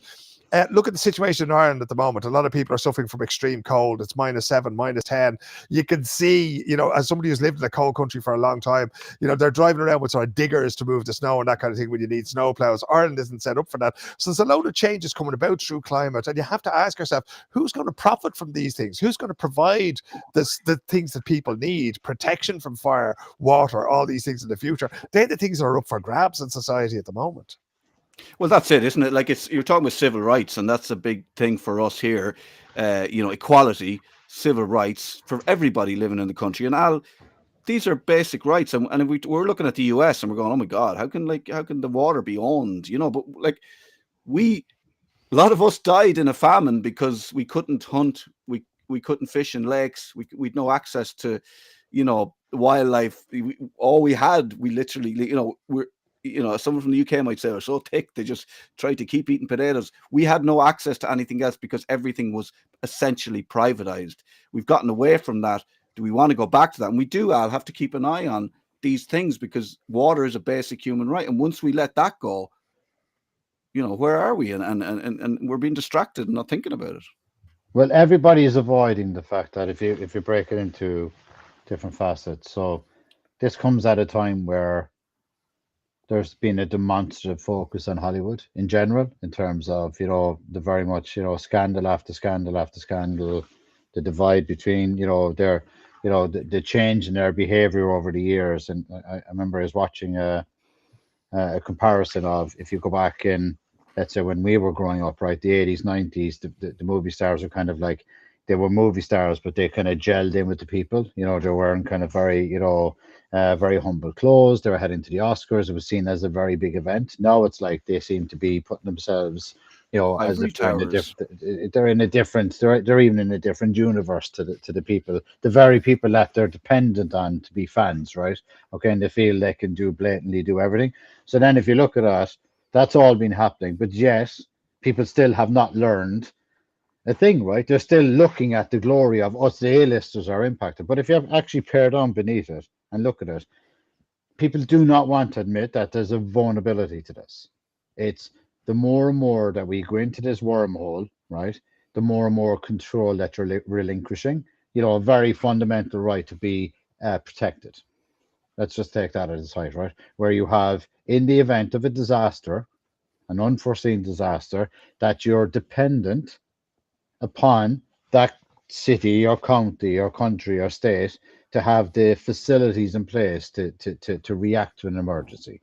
C: look at the situation in Ireland at the moment. A lot of people are suffering from extreme cold. It's -7, -10. You can see, as somebody who's lived in a cold country for a long time, they're driving around with sort of diggers to move the snow and that kind of thing when you need snow plows. Ireland isn't set up for that. So there's a load of changes coming about through climate. And you have to ask yourself, who's going to profit from these things? Who's going to provide the things that people need? Protection from fire, water, all these things in the future. They're the things that are up for grabs in society at the moment.
A: Well, that's it, isn't it? Like you're talking about civil rights, and that's a big thing for us here. Equality, civil rights for everybody living in the country. And these are basic rights. And we're looking at the US and we're going, oh my God, how can the water be owned? But like a lot of us died in a famine because we couldn't hunt, we couldn't fish in lakes, we'd no access to, wildlife. All we had, we literally, someone from the UK might say, are so thick, they just tried to keep eating potatoes. We had no access to anything else because everything was essentially privatized. We've gotten away from that. Do we want to go back to that? And we do, Al, have to keep an eye on these things because water is a basic human right. And once we let that go, where are we? And we're being distracted and not thinking about it.
D: Well, everybody is avoiding the fact that if you break it into different facets. So this comes at a time where there's been a demonstrative focus on Hollywood in general, in terms of, the very much, scandal after scandal after scandal, the divide between, the change in their behavior over the years. And I remember I was watching a comparison of, if you go back in, let's say when we were growing up, right, the 80s, 90s, the movie stars were kind of like, they were movie stars, but they kind of gelled in with the people. They were wearing kind of very, very humble clothes. They were heading to the Oscars. It was seen as a very big event. Now it's like they seem to be putting themselves, as if they're in a different, they're even in a different universe to the people, the very people that they're dependent on to be fans, right? Okay, and they feel they can blatantly do everything. So then if you look at that, that's all been happening. But yes, people still have not learned a thing, right? They're still looking at the glory of us, the A-listers are impacted. But if you have actually pared on beneath it and look at it, people do not want to admit that there's a vulnerability to this. It's the more and more that we go into this wormhole, right, the more and more control that you're relinquishing, a very fundamental right to be protected. Let's just take that as a side, right? Where you have, in the event of a disaster, an unforeseen disaster, that you're dependent upon that city or county or country or state to have the facilities in place to react to an emergency,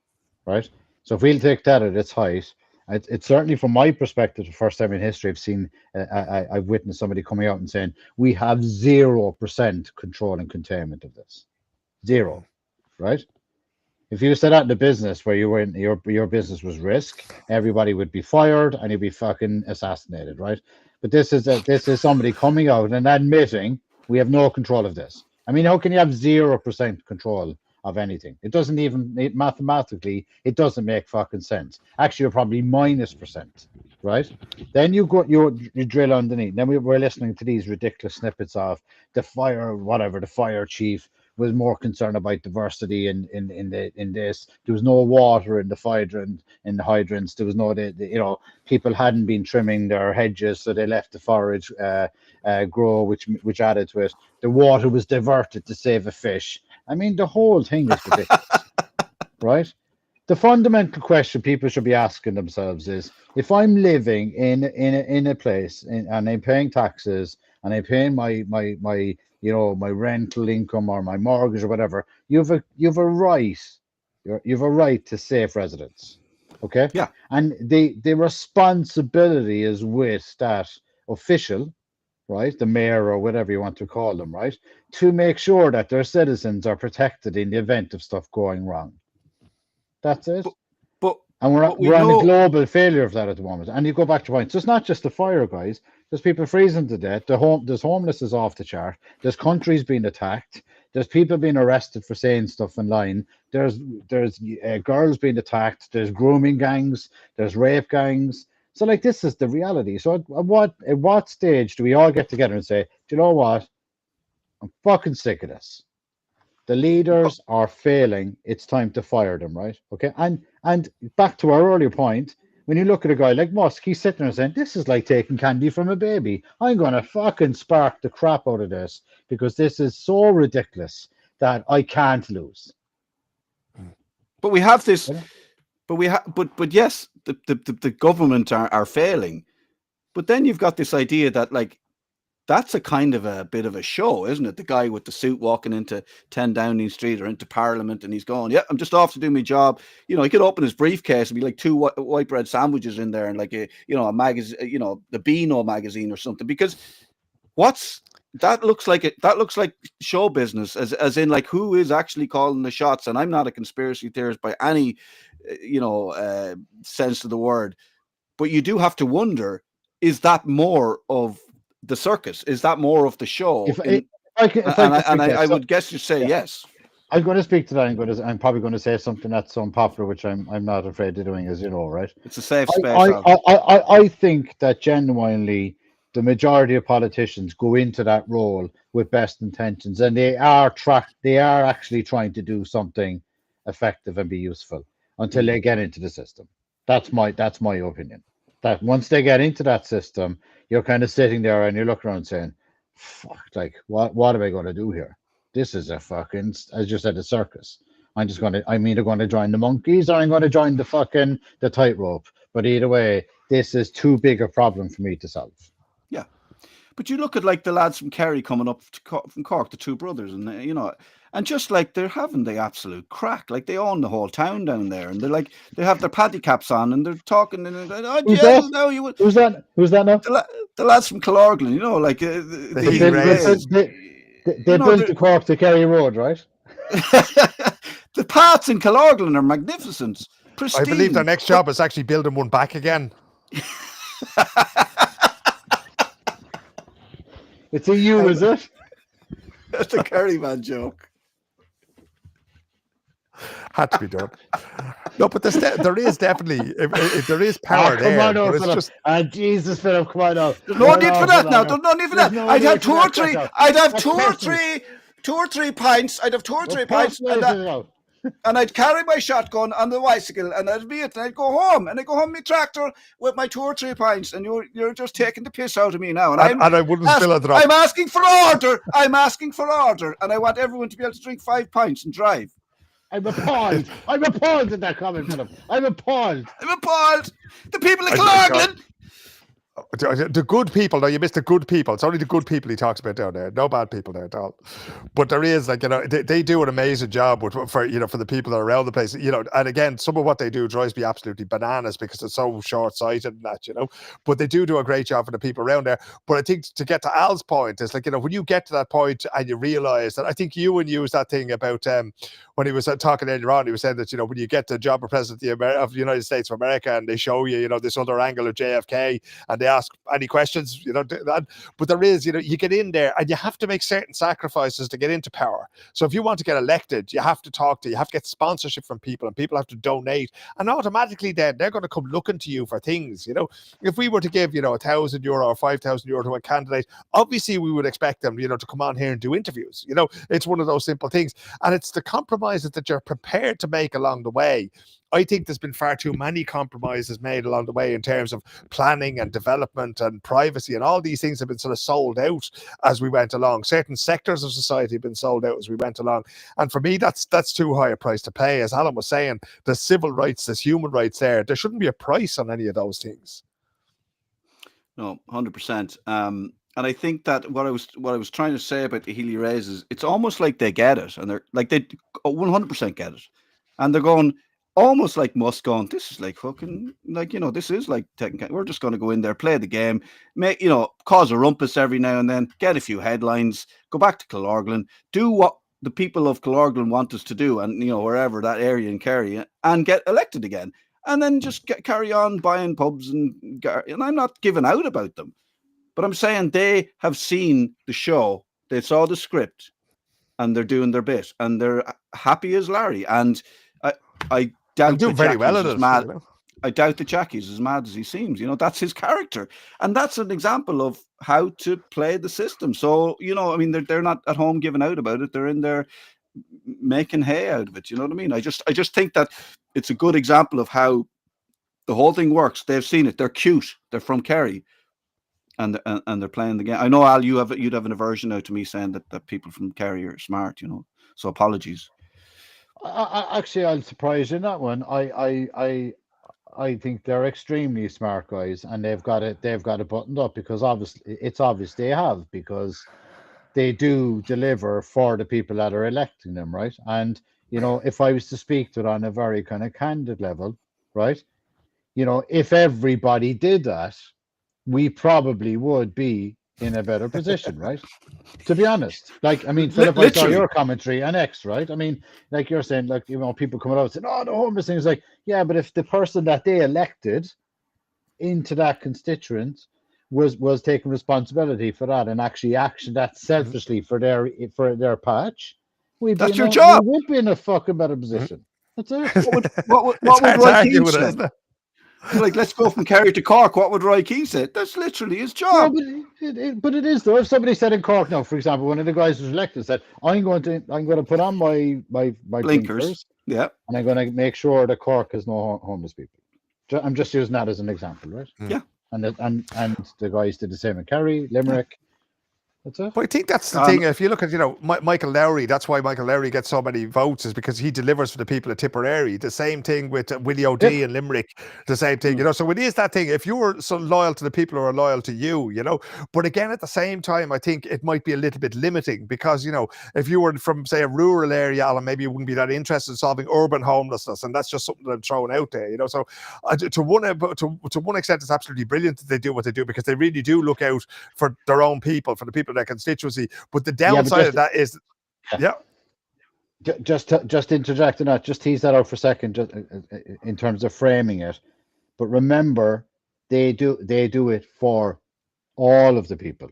D: right? So if we'll take that at its height, it's certainly from my perspective, the first time in history I've seen, I've witnessed somebody coming out and saying, we have 0% control and containment of this. 0, right? If you said that in the business where you were in, your business was risk, everybody would be fired and you'd be fucking assassinated, right? But this is somebody coming out and admitting we have no control of this. I mean, how can you have 0% control of anything? It doesn't even, mathematically, it doesn't make fucking sense. Actually, you're probably -%, right? Then you drill underneath. Then we're listening to these ridiculous snippets of the fire chief was more concerned about diversity in this. There was no water in the hydrants. There was no, people hadn't been trimming their hedges, so they left the forage grow, which added to it. The water was diverted to save a fish. I mean, the whole thing is ridiculous, right? The fundamental question people should be asking themselves is: if I'm living in a place and I'm paying taxes and I'm paying my my rental income or my mortgage or whatever, you've a right, you've a right to safe residence. Okay.
A: Yeah.
D: And the responsibility is with that official, right, the mayor or whatever you want to call them, right, to make sure that their citizens are protected in the event of stuff going wrong. That's it. And we're on a global failure of that at the moment. And you go back to point. So it's not just the fire, guys. There's people freezing to death. There's homelessness off the chart. There's countries being attacked. There's people being arrested for saying stuff online. There's girls being attacked. There's grooming gangs. There's rape gangs. So like this is the reality. So at what stage do we all get together and say, do you know what? I'm fucking sick of this. The leaders are failing. It's time to fire them, right? Okay. And back to our earlier point, when you look at a guy like Musk, he's sitting there saying, this is like taking candy from a baby. I'm going to fucking spark the crap out of this because this is so ridiculous that I can't lose.
A: But we have this, but yes, the government are failing. But then you've got this idea that like, that's a kind of a bit of a show, isn't it? The guy with the suit walking into 10 Downing Street or into Parliament and he's going, yeah, I'm just off to do my job. You know, he could open his briefcase and be like 2 white bread sandwiches in there and like a magazine, the Beano magazine or something. Because that looks like show business, as in like who is actually calling the shots. And I'm not a conspiracy theorist by any, sense of the word, but you do have to wonder, is that more of the circus? Is that more of the show? I would guess you say yes.
D: I'm going to speak to that. I'm probably going to say something that's so unpopular, which I'm not afraid of doing, as you know, right?
A: It's a safe space.
D: I think that genuinely the majority of politicians go into that role with best intentions, and they are actually trying to do something effective and be useful until they get into the system. That's my opinion. That once they get into that system, you're kind of sitting there and you look around saying, fuck, like, what am I going to do here? This is a fucking, as you said, a circus. I'm either going to join the monkeys or I'm going to join the tightrope. But either way, this is too big a problem for me to solve.
A: Yeah. But you look at like the lads from Kerry coming up from Cork, the 2 brothers, and and just like they're having the absolute crack, like they own the whole town down there, and they're like they have their paddy caps on, and they're talking. And
D: Who's that now?
A: The lads from Killorglin, like
D: they built the Cork to Kerry Road, right?
A: The paths in Killorglin are magnificent, pristine.
C: I believe their next job is actually building one back again.
D: It's a you, is it?
A: That's a Kerry man joke.
C: Had to be done. No, but there is definitely there is power there.
D: Come on,
C: but
D: it's just Jesus, Philip, come on now.
A: There's no need for that now. There's no need for that. I'd have 2 or 3. I'd have 2 or 3 pints. I'd have 2 or 3 pints, and I'd carry my shotgun on the bicycle, and that'd be it. And I'd go home, and I'd go home my tractor with my 2 or 3 pints, and you're just taking the piss out of me now. And
C: I wouldn't spill a drop.
A: I'm asking for order. And I want everyone to be able to drink 5 pints and drive.
D: I'm appalled. I'm appalled at that comment, Philip. I'm appalled.
A: The people of Killorglin.
C: The good people, no, you missed the good people. It's only the good people he talks about down there. No bad people there at all. But there is, like, they do an amazing job for the people that are around the place. And again, some of what they do drives me absolutely bananas because it's so short-sighted and that, But they do a great job for the people around there. But I think to get to Al's point, it's like, when you get to that point and you realize that, I think Ewan used that thing about when he was talking earlier on, he was saying that, when you get the job of President of the United States of America and they show you, this other angle of JFK and they ask any questions, but there is, you get in there and you have to make certain sacrifices to get into power. So if you want to get elected, you have to get sponsorship from people, and people have to donate, and automatically then they're going to come looking to you for things. If we were to give, €1,000 or €5,000 to a candidate, obviously we would expect them, to come on here and do interviews. It's one of those simple things, and it's the compromises that you're prepared to make along the way. I think there's been far too many compromises made along the way in terms of planning and development and privacy, and all these things have been sort of sold out as we went along. Certain sectors of society have been sold out as we went along. And for me, that's too high a price to pay. As Alan was saying, there's civil rights, there's human rights there. There shouldn't be a price on any of those things.
A: No, 100%. And I think that what I was trying to say about the Healy Rays is it's almost like they get it, and they're like, they 100% get it. And they're going, almost like Musk going, this is like fucking, like, this is like we're just going to go in there, play the game, make, cause a rumpus every now and then, get a few headlines, go back to Killorglin, do what the people of Killorglin want us to do, and, wherever that area in Kerry, and get elected again. And then just carry on buying pubs, and I'm not giving out about them, but I'm saying they have seen the show, they saw the script, and they're doing their bit, and they're happy as Larry. And I doubt
C: do very well at it.
A: I doubt that Jackie's as mad as he seems. You know, that's his character, and that's an example of how to play the system. So, you know, I mean, they're not at home giving out about it. They're in there making hay out of it. You know what I mean? I just think that it's a good example of how the whole thing works. They've seen it. They're cute. They're from Kerry, and they're playing the game. I know, Al, you'd have an aversion now to me saying that people from Kerry are smart. You know, so apologies.
D: Actually, I'll surprise you in that one. I think they're extremely smart guys, and they've got it buttoned up, because it's obvious they have, because they do deliver for the people that are electing them, right? And, you know, if I was to speak to it on a very kind of candid level, right? You know, if everybody did that, we probably would be in a better position, right? To be honest, like, I mean, Philip, I saw your commentary and X, right? I mean, like you're saying, like, you know, people coming out and saying, "Oh, the homeless thing," is like, yeah, but if the person that they elected into that constituent was taking responsibility for that and actually action that selfishly for their patch,
A: that's your job.
D: We would be in a fucking better position. That's it.
A: What would Roy Keane say? Like, let's go from Kerry to Cork. What would Roy Keane say? That's literally his job.
D: No, but it is, though. If somebody said in Cork now, for example, one of the guys was elected said, "I'm going to put on my blinkers,
A: yeah,
D: and I'm going to make sure that Cork has no homeless people." I'm just using that as an example, right?
A: Yeah.
D: And the guys did the same in Kerry, Limerick. That's it.
C: But I think that's the thing. If you look at, you know, Michael Lowry, that's why Michael Lowry gets so many votes, is because he delivers for the people of Tipperary. The same thing with Willie O'D in Limerick. The same thing, you know. So it is that thing. If you were so loyal to the people who are loyal to you, you know. But again, at the same time, I think it might be a little bit limiting, because, you know, if you were from, say, a rural area, Alan, maybe you wouldn't be that interested in solving urban homelessness, and that's just something that I'm throwing out there, you know. So to one extent, it's absolutely brilliant that they do what they do, because they really do look out for their own people, for the people of their constituency. But the downside of that is,
D: just interjecting that, just tease that out for a second, just in terms of framing it. But remember, they do it for all of the people.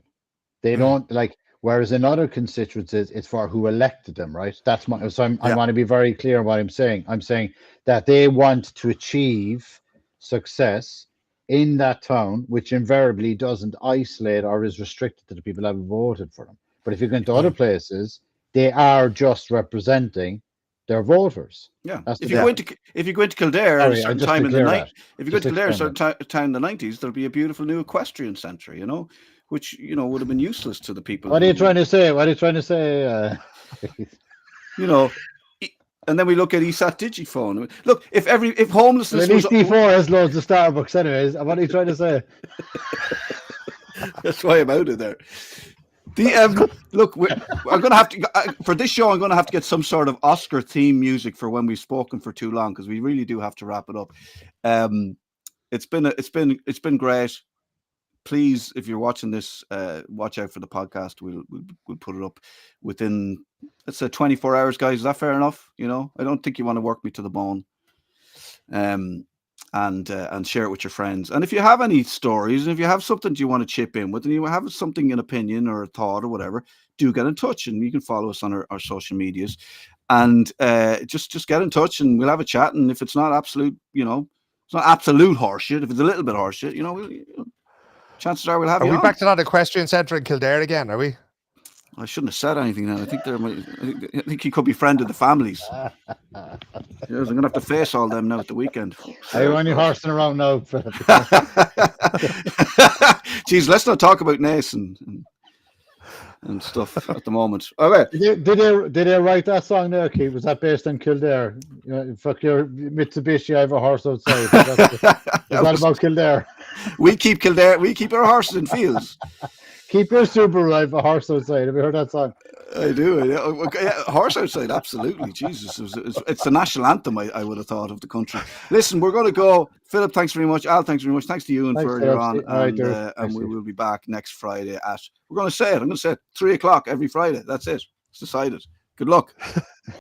D: They don't, like, whereas in other constituencies, it's for who elected them, right? That's my. So I want to be very clear on what I'm saying. I'm saying that they want to achieve success in that town, which invariably doesn't isolate or is restricted to the people that have voted for them. But if you go into other places, they are just representing their voters.
A: Yeah. If you go into Kildare at a certain time in the night, if you go to Kildare at a certain time in the 90s, there'll be a beautiful new equestrian centre, you know, which, you know, would have been useless to the people.
D: What are you trying to say?
A: You know. And then we look at ESAT Digiphone. Look, if homelessness,
D: at least D4 has loads of Starbucks, anyways. What are you trying to say?
A: That's why I'm out of there. Look, I'm going to have to for this show. I'm going to have to get some sort of Oscar theme music for when we've spoken for too long, because we really do have to wrap it up. It's been great. Please, if you're watching this, watch out for the podcast. We'll put it up within, let's say, 24 hours, guys. Is that fair enough? You know, I don't think you want to work me to the bone. And share it with your friends. And if you have any stories, and if you have something you want to chip in with, and you have something, an opinion or a thought or whatever, do get in touch, and you can follow us on our social medias, and just get in touch, and we'll have a chat. And if it's not absolute, you know, it's not absolute horseshit. If it's a little bit horseshit, you know, chances are we'll have you on.
C: Are we back to that equestrian centre in Kildare again, are we?
A: I shouldn't have said anything now. I think he could be friend of the families. Yes, I'm going to have to face all them now at the weekend.
D: Are you only horsing around now?
A: Jeez, let's not talk about Nace and stuff at the moment. Okay.
D: Did they write that song there, Keith? Was that based on Kildare? You know, fuck your Mitsubishi, I have a horse outside. Is that about Kildare?
A: We keep Kildare. We keep our horses in fields.
D: Keep your Subaru, I have a horse outside. Have you heard that song?
A: I do. Yeah, horse outside, absolutely. Jesus, it's the national anthem, I would have thought, of the country. Listen, we're going to go. Philip, thanks very much. Al, thanks very much. Thanks to you and for earlier on. And we will be back next Friday at, I'm going to say it, 3 o'clock every Friday. That's it. It's decided. Good luck.